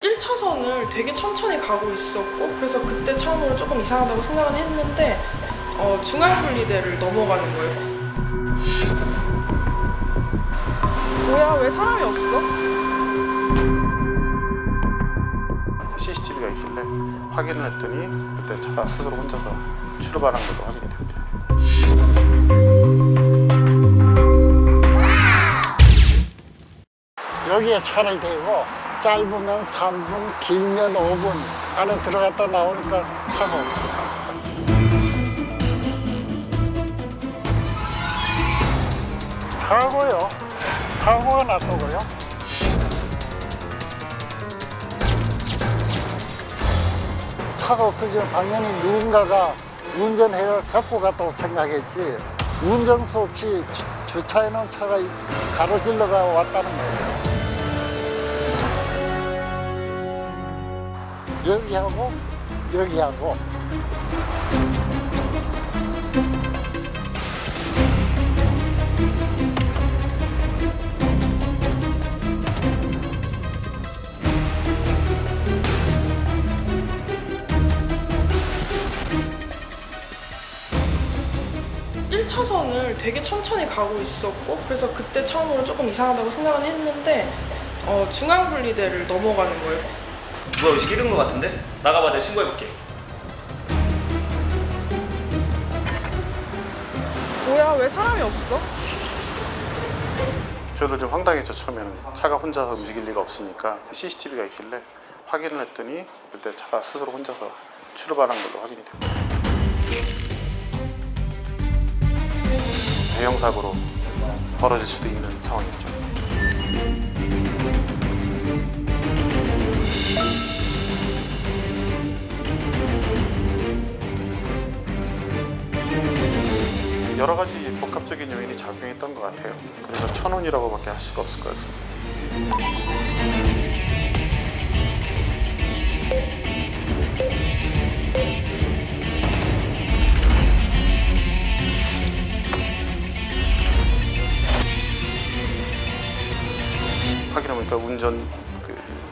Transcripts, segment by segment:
1차선을 되게 천천히 가고 있었고, 그래서 그때 처음으로 조금 이상하다고 생각은 했는데 중앙분리대를 넘어가는 거예요. 뭐야, 왜 사람이 없어? CCTV가 있길래 확인을 했더니 그때 차가 스스로 혼자서 출발한 걸로 확인이 됩니다. 여기에 차를 대고 짧으면 3분, 길면 5분 안에 들어갔다 나오니까 차가 없어요. 사고가 났다고요? 차가 없어지면 당연히 누군가가 운전해가 갖고 갔다고 생각했지, 운전수 없이 주차해놓은 차가 가로질러가 왔다는 거예요. 여기하고 차선을 되게 천천히 가고 있었고, 그래서 그때 처음으로 조금 이상하다고 생각은 했는데 중앙분리대를 넘어가는 거예요. 누가 여기 끼는 거 같은데? 나가봐, 내가 신고해볼게. 뭐야, 왜 사람이 없어? 저도 좀 황당했죠. 처음에는 차가 혼자서 움직일 리가 없으니까 CCTV가 있길래 확인을 했더니 그때 차가 스스로 혼자서 출발한 걸로 확인이 됩니다. 대형 사고로 벌어질 수도 있는 상황이었죠. 여러 가지 복합적인 요인이 작용했던 것 같아요. 그래서 천운이라고밖에 할 수가 없을 것 같습니다. 확인해보니까 운전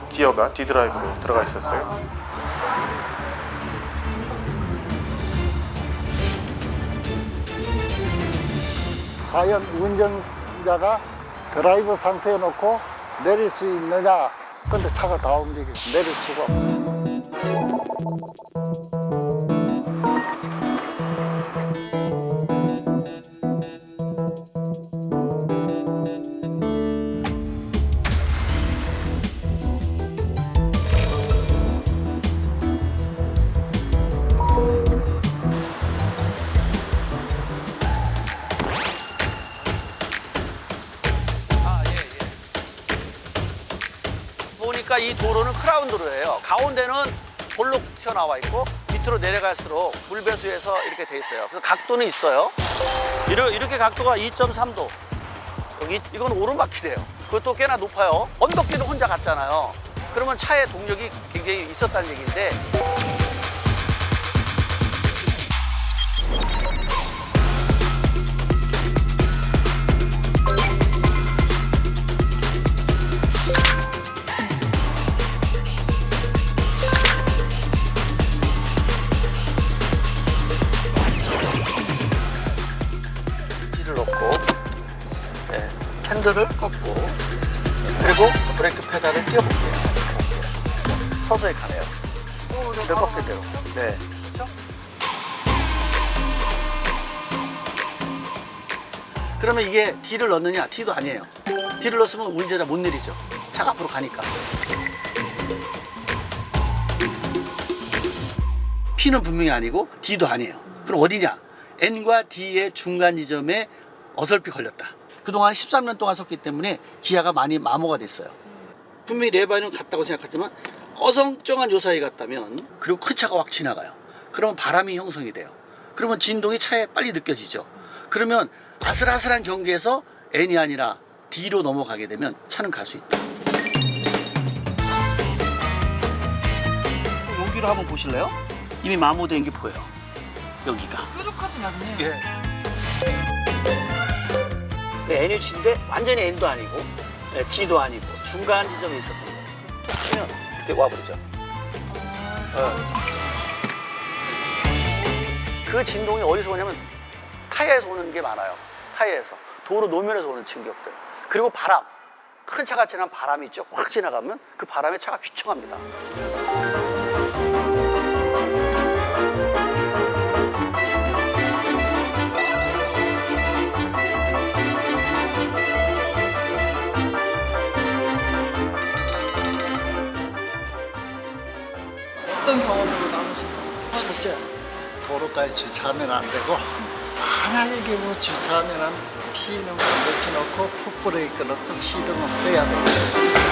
기어가 D드라이브로 들어가 있었어요. 과연 운전자가 드라이브 상태에 놓고 내릴 수 있느냐. 근데 차가 다 움직여 내릴 수가 없어. 보니까 이 도로는 크라운 도로예요. 가운데는 볼록 튀어나와 있고 밑으로 내려갈수록 물배수에서 이렇게 돼 있어요. 그래서 각도는 있어요. 이렇게 각도가 2.3도. 여기 이건 오르막길이에요. 그것도 꽤나 높아요. 언덕길은 혼자 갔잖아요. 그러면 차의 동력이 굉장히 있었다는 얘기인데, 핸들을 꺾고, 그리고 브레이크 페달을 띄워볼게요. 서서히 가네요. 핸들 꺾일 대로. 네. 그렇죠? 그러면 이게 D를 넣느냐? D도 아니에요. D를 넣었으면 운전자 못 내리죠. 차가 앞으로 가니까. P는 분명히 아니고 D도 아니에요. 그럼 어디냐? N과 D의 중간 지점에 어설피 걸렸다. 그동안 13년 동안 섰기 때문에 기아가 많이 마모가 됐어요. 분명히 레바이는 같다고 생각하지만 어성쩡한 요 사이 같다면, 그리고 큰 차가 확 지나가요. 그러면 바람이 형성이 돼요. 그러면 진동이 차에 빨리 느껴지죠. 그러면 아슬아슬한 경계에서 N이 아니라 D로 넘어가게 되면 차는 갈 수 있다. 여기로 한번 보실래요? 이미 마모된 게 보여요. 여기가. 뾰족하진 않네요. 예. NH인데 완전히 N도 아니고 D도 아니고 중간 지점에 있었던 거예요. 툭 치면 이렇게 와버리죠. 그 진동이 어디서 오냐면 타이어에서 오는 게 많아요. 타이어에서. 도로 노면에서 오는 진격들. 그리고 바람. 큰 차가 지나면 바람이 있죠. 확 지나가면 그 바람에 차가 휘청합니다. 어떤 경험으로 남으신 것 같아요? 첫째, 도로가에 주차하면 안 되고 만약에 경우 주차하면 피는 놓고 풋브레이크 넣고 시동은 빼야 되겠죠.